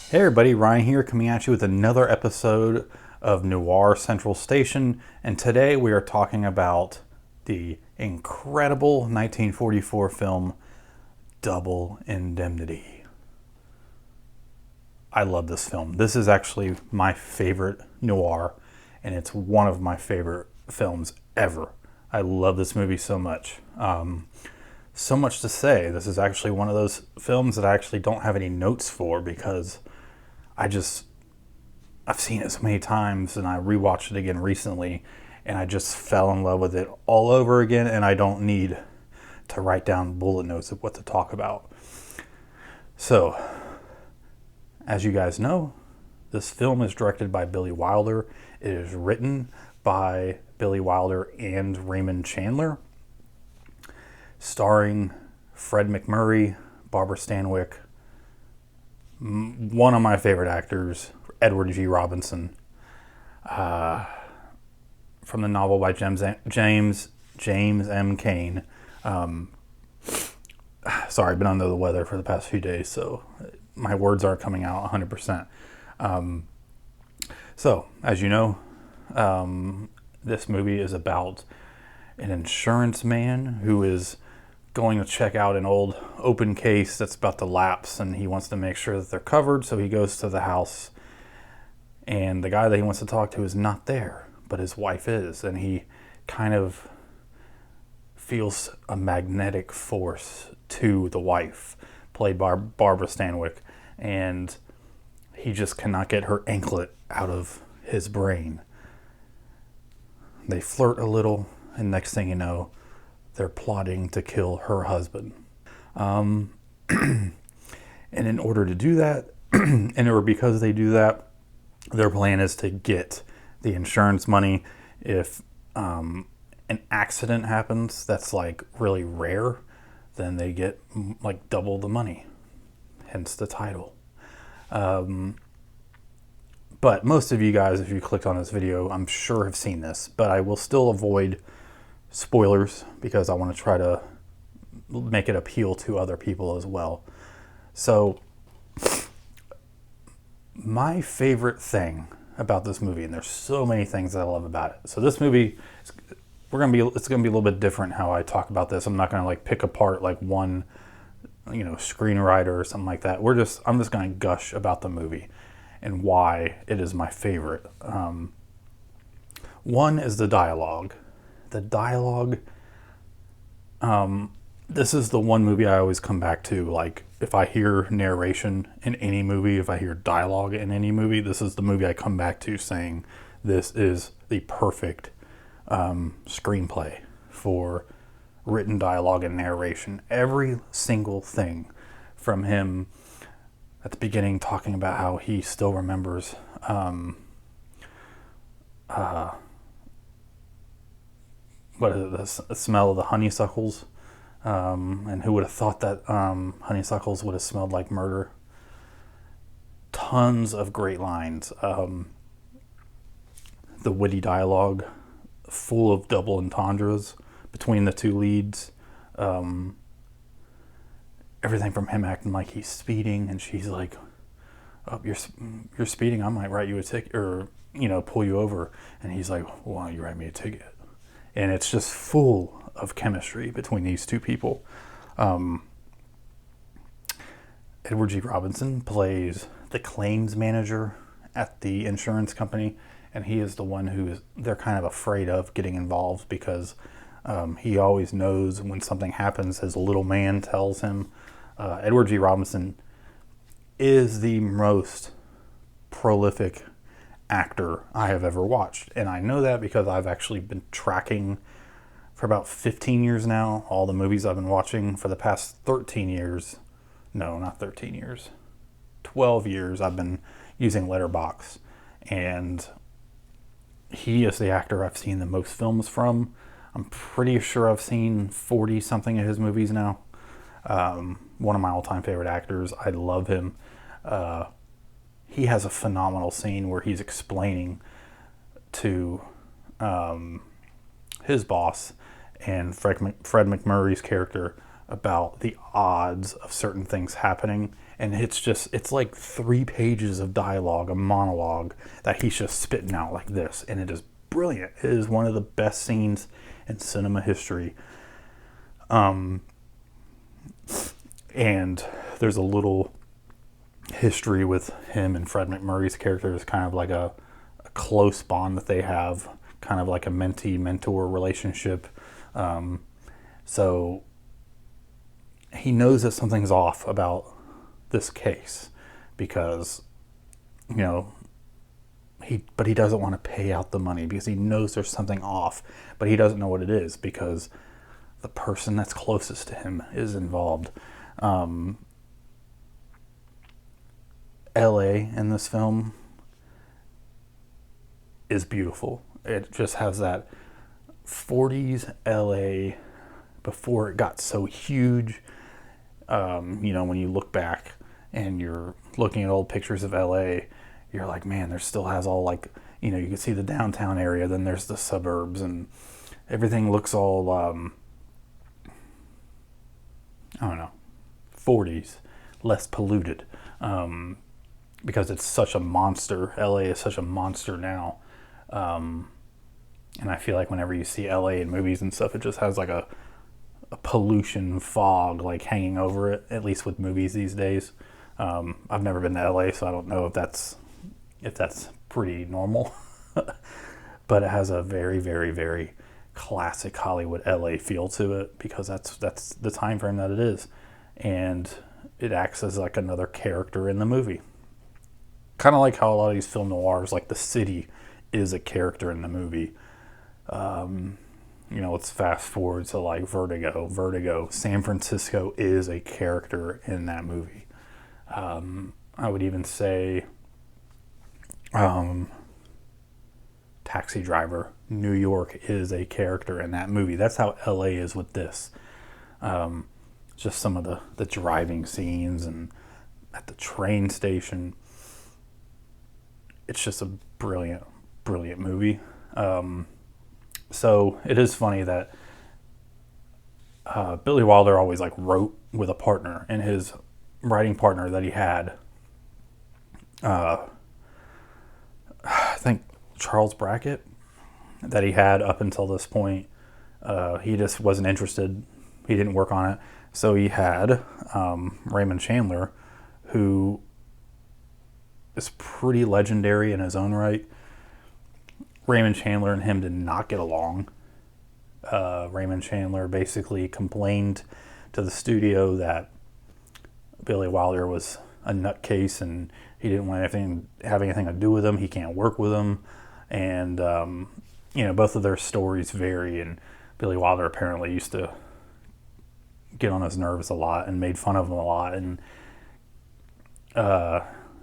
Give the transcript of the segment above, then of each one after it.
Hey everybody, Ryan here coming at you with another episode of Noir Central Station, and today we are talking about the incredible 1944 film Double Indemnity. I love this film. This is actually my favorite noir, and it's one of my favorite films ever. I love this movie so much. So much to say. This is actually one of those films that I actually don't have any notes for because I just I've seen it so many times, and I rewatched it again recently, and I just fell in love with it all over again, and I don't need to write down bullet notes of what to talk about. So, as you guys know, this film is directed by Billy Wilder. It is written by Billy Wilder and Raymond Chandler, starring Fred MacMurray, Barbara Stanwyck, one of my favorite actors, Edward G. Robinson, from the novel by James M. Cain. Sorry, I've been under the weather for the past few days, so my words aren't coming out 100%. So, as you know, this movie is about an insurance man who is going to check out an old open case that's about to lapse, and he wants to make sure that they're covered, so he goes to the house, and the guy that he wants to talk to is not there, but his wife is, and he kind of feels a magnetic force to the wife, played by Barbara Stanwyck, and he just cannot get her anklet out of his brain. They flirt a little, and next thing you know, they're plotting to kill her husband. And in order to do that, or because they do that, their plan is to get the insurance money. If an accident happens that's like really rare, then they get like double the money, hence the title. But most of you guys, if you clicked on this video, I'm sure have seen this, but I will still avoid spoilers because I want to try to make it appeal to other people as well. So my favorite thing about this movie, and there's so many things that I love about it. So this movie, it's gonna be a little bit different how I talk about this. I'm not gonna like pick apart like one, screenwriter or something like that. I'm just gonna gush about the movie and why it is my favorite. One is the dialogue. The dialogue. This is the one movie I always come back to. Like, if I hear narration in any movie, if I hear dialogue in any movie, this is the movie I come back to saying this is the perfect screenplay for written dialogue and narration. Every single thing from him at the beginning talking about how he still remembers what is it, the smell of the honeysuckles, and who would have thought that honeysuckles would have smelled like murder. Tons of great lines. The witty dialogue, full of double entendres between the two leads. Everything from him acting like he's speeding, and she's like, "Oh, you're speeding. I might write you a ticket, or pull you over." And he's like, "Why don't you write me a ticket?" And it's just full of chemistry between these two people. Edward G. Robinson plays the claims manager at the insurance company, and he is the one who they're kind of afraid of getting involved because he always knows when something happens. His little man tells him. Edward G. Robinson is the most prolific actor I have ever watched, and I know that because I've actually been tracking for about 15 years now all the movies I've been watching for the past 13 years. No, not 13 years. 12 years I've been using Letterboxd, and he is the actor I've seen the most films from. I'm pretty sure I've seen 40 something of his movies now. One of my all-time favorite actors. I love him. He has a phenomenal scene where he's explaining to his boss and Fred MacMurray's character about the odds of certain things happening. And it's like 3 pages of dialogue, a monologue that he's just spitting out like this. And it is brilliant. It is one of the best scenes in cinema history. And there's a little history with him and Fred MacMurray's character. Is kind of like a close bond that they have, kind of like a mentee-mentor relationship. So he knows that something's off about this case because, but he doesn't want to pay out the money because he knows there's something off, but he doesn't know what it is because the person that's closest to him is involved. LA in this film is beautiful. It just has that 40s LA before it got so huge. When you look back and you're looking at old pictures of LA, you're like, man, there still has all like, you can see the downtown area, then there's the suburbs, and everything looks all, I don't know, 40s, less polluted. Because it's such a monster. LA is such a monster now. And I feel like whenever you see LA in movies and stuff, it just has like a pollution fog like hanging over it, at least with movies these days. I've never been to LA, so I don't know if that's pretty normal. But it has a very, very, very classic Hollywood LA feel to it because that's the time frame that it is. And it acts as like another character in the movie. Kind of like how a lot of these film noirs, like the city is a character in the movie. Let's fast forward to like Vertigo. San Francisco is a character in that movie. I would even say Taxi Driver, New York is a character in that movie. That's how LA is with this. Just some of the driving scenes and at the train station. It's just a brilliant, brilliant movie. So it is funny that Billy Wilder always like wrote with a partner, and his writing partner that he had, I think Charles Brackett, that he had up until this point, he just wasn't interested. He didn't work on it. So he had Raymond Chandler, who is pretty legendary in his own right. Raymond Chandler and him did not get along. Raymond Chandler basically complained to the studio that Billy Wilder was a nutcase and he didn't want have anything to do with him. He can't work with him. And, both of their stories vary. And Billy Wilder apparently used to get on his nerves a lot and made fun of him a lot. And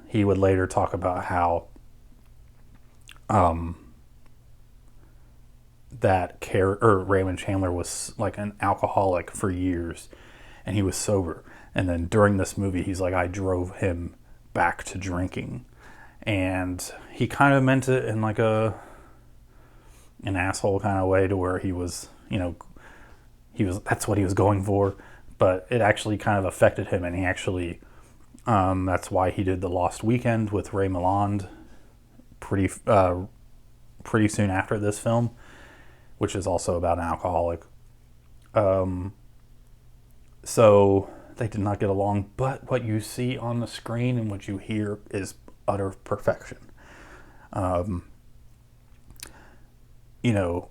he would later talk about how Raymond Chandler was like an alcoholic for years, and he was sober. And then during this movie, he's like, I drove him back to drinking. And he kind of meant it in like an asshole kind of way, to where he was, that's what he was going for. But it actually kind of affected him, and he actually, that's why he did The Lost Weekend with Ray Milland pretty soon after this film, which is also about an alcoholic. So they did not get along, but what you see on the screen and what you hear is utter perfection.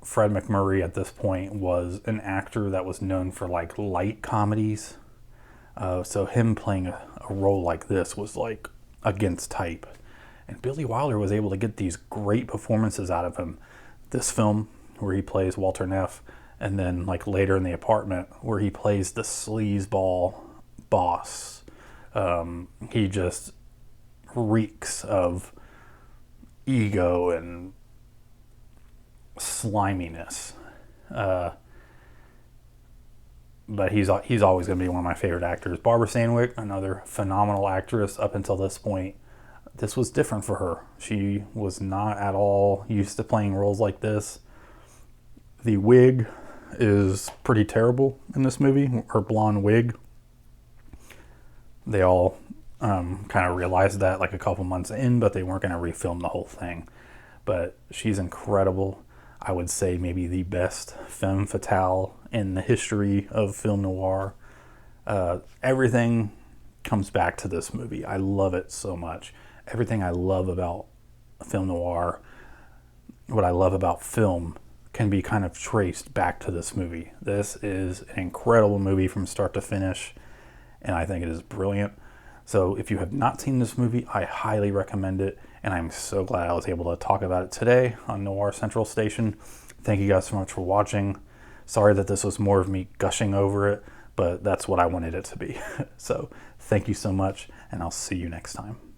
Fred MacMurray at this point was an actor that was known for like light comedies. So him playing a role like this was like against type. And Billy Wilder was able to get these great performances out of him. This film, where he plays Walter Neff, and then like later in The Apartment, where he plays the sleazeball boss. He just reeks of ego and sliminess. But he's always going to be one of my favorite actors. Barbara Stanwyck, another phenomenal actress up until this point. This was different for her. She was not at all used to playing roles like this. The wig is pretty terrible in this movie. Her blonde wig. They all kind of realized that like a couple months in, but they weren't going to refilm the whole thing. But she's incredible. I would say maybe the best femme fatale in the history of film noir. Everything comes back to this movie. I love it so much. Everything I love about film noir, what I love about film, can be kind of traced back to this movie. This is an incredible movie from start to finish, and I think it is brilliant. So if you have not seen this movie, I highly recommend it, and I'm so glad I was able to talk about it today on Noir Central Station. Thank you guys so much for watching. Sorry that this was more of me gushing over it, but that's what I wanted it to be. So thank you so much, and I'll see you next time.